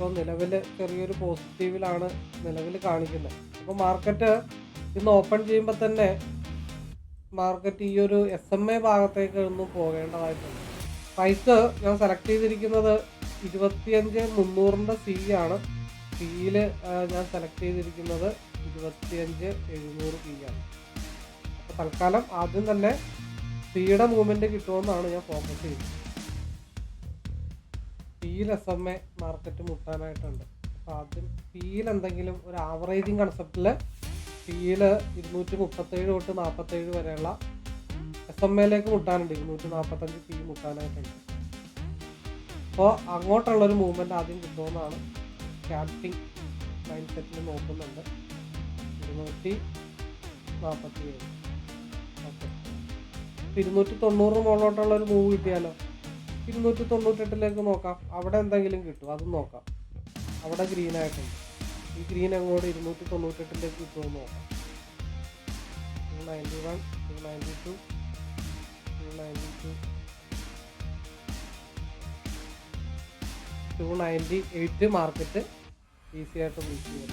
അപ്പോൾ നിലവിൽ ചെറിയൊരു പോസിറ്റീവിലാണ് നിലവിൽ കാണിക്കുന്നത്. അപ്പോൾ മാർക്കറ്റ് ഇന്ന് ഓപ്പൺ ചെയ്യുമ്പോൾ തന്നെ മാർക്കറ്റ് ഈ ഒരു SMA ഭാഗത്തേക്ക് ഒന്നും പോകേണ്ടതായിട്ടുണ്ട്. പ്രൈസ് ഞാൻ സെലക്ട് ചെയ്തിരിക്കുന്നത് 25,300 C ആണ്. സിയിൽ ഞാൻ സെലക്ട് ചെയ്തിരിക്കുന്നത് 25,700 P ആണ്. അപ്പോൾ തൽക്കാലം ആദ്യം തന്നെ സിയുടെ മൂവ്മെൻറ്റ് കിട്ടുമെന്നാണ് ഞാൻ ഫോക്കസ് ചെയ്യുന്നത്. സിയിൽ SMA മാർക്കറ്റ് മുട്ടാനായിട്ടുണ്ട്. അപ്പോൾ ആദ്യം സിയിൽ എന്തെങ്കിലും ഒരു ആവറേജിങ് കൺസെപ്റ്റിൽ സിയിൽ 237 തൊട്ട് 47 വരെയുള്ള SMAയിലേക്ക് മുട്ടാനുണ്ട്. 245 P മുട്ടാനായിട്ടുണ്ട്. അപ്പോൾ അങ്ങോട്ടുള്ളൊരു മൂവ്മെൻറ്റ് ആദ്യം കിട്ടുമെന്നാണ് സ്കാൽപ്പിംഗ് മൈൻഡ് സെറ്റിൽ നോക്കുന്നുണ്ട്. 247. ഓക്കെ, 290 മുകളിലോട്ടുള്ളൊരു മൂവ് കിട്ടിയാലോ 298 നോക്കാം. അവിടെ എന്തെങ്കിലും കിട്ടും, അതും നോക്കാം. അവിടെ ഗ്രീൻ ആയിട്ടുണ്ട്. ഈ ഗ്രീൻ അങ്ങോട്ട് 298 കിട്ടുമെന്ന് നോക്കാം. 291, 292, 292, 298 മാർക്കറ്റ് ഈസി ആയിട്ട് റീച്ച് ചെയ്യും.